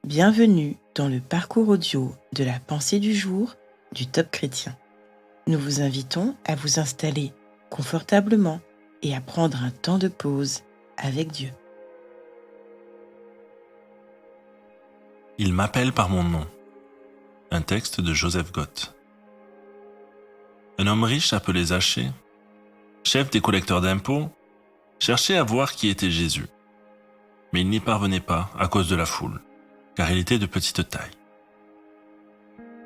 Bienvenue dans le parcours audio de la pensée du jour du Top Chrétien. Nous vous invitons à vous installer confortablement et à prendre un temps de pause avec Dieu. Il m'appelle par mon nom. Un texte de Joseph Gott. Un homme riche appelé Zachée, chef des collecteurs d'impôts, cherchait à voir qui était Jésus. Mais il n'y parvenait pas à cause de la foule, car il était de petite taille.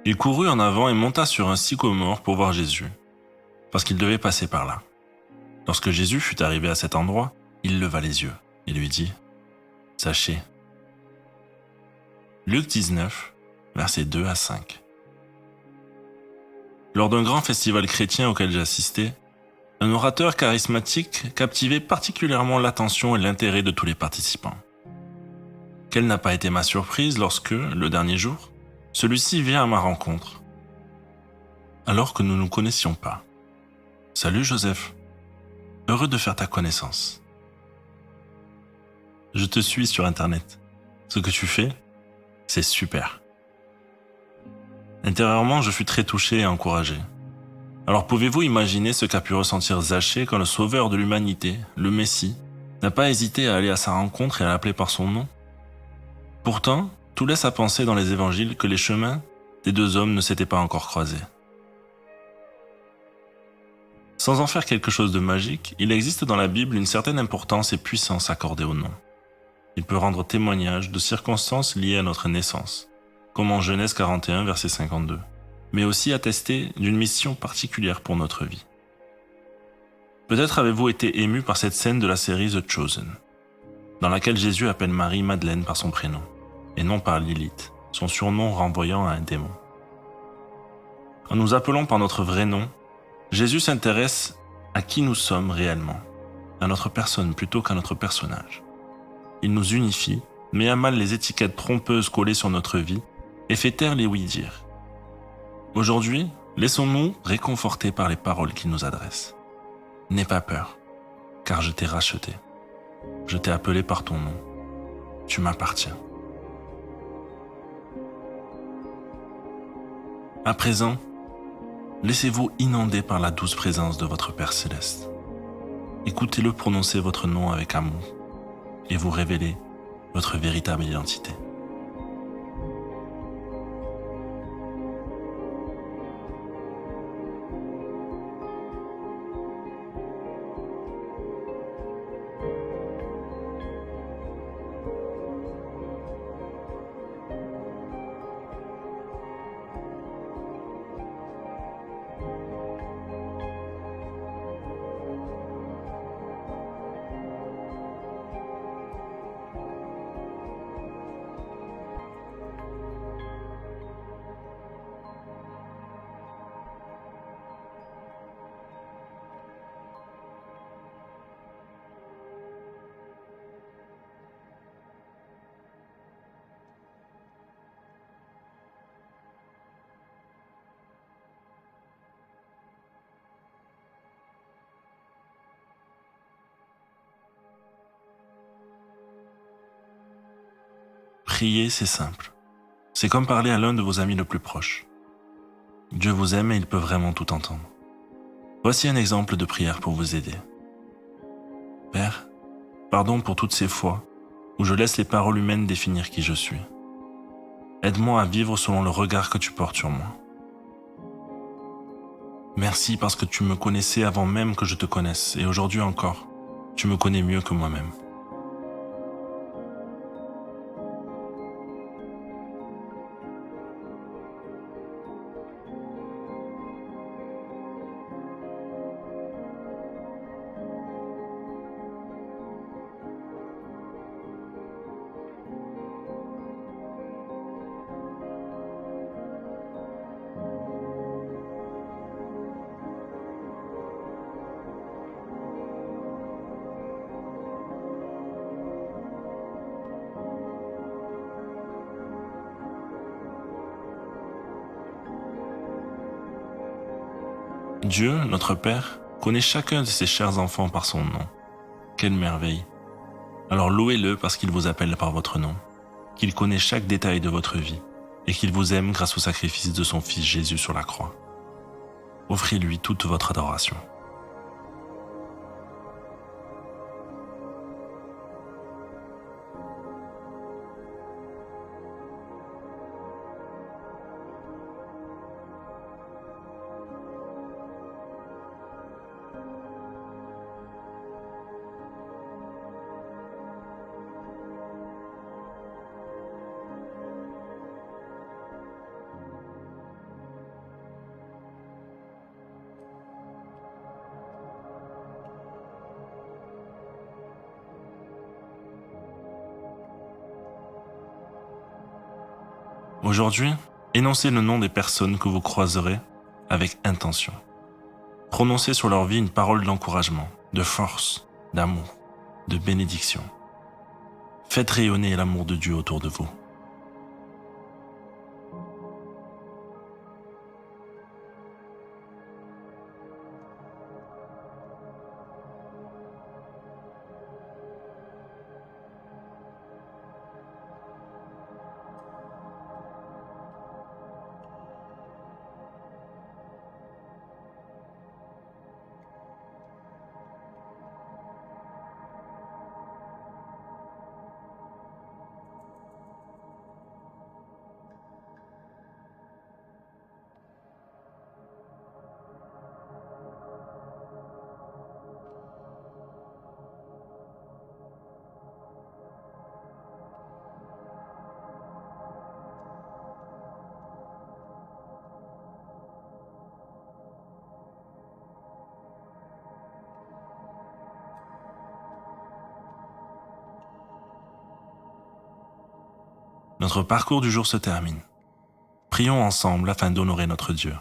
Il courut en avant et monta sur un sycomore pour voir Jésus, parce qu'il devait passer par là. Lorsque Jésus fut arrivé à cet endroit, il leva les yeux et lui dit « Zachée ». Luc 19, versets 2 à 5. Lors d'un grand festival chrétien auquel j'assistais, un orateur charismatique captivait particulièrement l'attention et l'intérêt de tous les participants. Quelle n'a pas été ma surprise lorsque, le dernier jour, celui-ci vient à ma rencontre, alors que nous ne nous connaissions pas. « Salut Joseph, heureux de faire ta connaissance. Je te suis sur Internet. Ce que tu fais, c'est super. » Intérieurement, je fus très touché et encouragé. Alors pouvez-vous imaginer ce qu'a pu ressentir Zachée quand le sauveur de l'humanité, le Messie, n'a pas hésité à aller à sa rencontre et à l'appeler par son nom? Pourtant, tout laisse à penser dans les évangiles que les chemins des deux hommes ne s'étaient pas encore croisés. Sans en faire quelque chose de magique, il existe dans la Bible une certaine importance et puissance accordée au nom. Il peut rendre témoignage de circonstances liées à notre naissance, comme en Genèse 41, verset 52, mais aussi attester d'une mission particulière pour notre vie. Peut-être avez-vous été ému par cette scène de la série The Chosen, dans laquelle Jésus appelle Marie Madeleine par son prénom, et non par Lilith, son surnom renvoyant à un démon. En nous appelant par notre vrai nom, Jésus s'intéresse à qui nous sommes réellement, à notre personne plutôt qu'à notre personnage. Il nous unifie, met à mal les étiquettes trompeuses collées sur notre vie et fait taire les oui-dire. Aujourd'hui, laissons-nous réconforter par les paroles qu'il nous adresse. N'aie pas peur, car je t'ai racheté. Je t'ai appelé par ton nom. Tu m'appartiens. À présent, laissez-vous inonder par la douce présence de votre Père Céleste. Écoutez-le prononcer votre nom avec amour et vous révéler votre véritable identité. Prier, c'est simple. C'est comme parler à l'un de vos amis le plus proche. Dieu vous aime et il peut vraiment tout entendre. Voici un exemple de prière pour vous aider. Père, pardon pour toutes ces fois où je laisse les paroles humaines définir qui je suis. Aide-moi à vivre selon le regard que tu portes sur moi. Merci parce que tu me connaissais avant même que je te connaisse et aujourd'hui encore, tu me connais mieux que moi-même. Dieu, notre Père, connaît chacun de ses chers enfants par son nom. Quelle merveille! Alors louez-le parce qu'il vous appelle par votre nom. qu'il connaît chaque détail de votre vie et qu'il vous aime grâce au sacrifice de son Fils Jésus sur la croix. Offrez-lui toute votre adoration. Aujourd'hui, énoncez le nom des personnes que vous croiserez avec intention. Prononcez sur leur vie une parole d'encouragement, de force, d'amour, de bénédiction. Faites rayonner l'amour de Dieu autour de vous. Notre parcours du jour se termine. Prions ensemble afin d'honorer notre Dieu.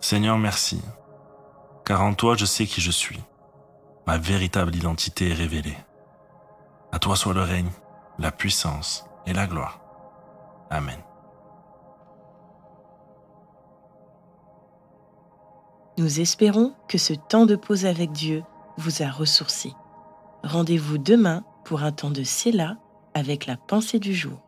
Seigneur, merci, car en toi je sais qui je suis. Ma véritable identité est révélée. À toi soit le règne, la puissance et la gloire. Amen. Nous espérons que ce temps de pause avec Dieu vous a ressourci. Rendez-vous demain pour un temps de Séla avec la pensée du jour.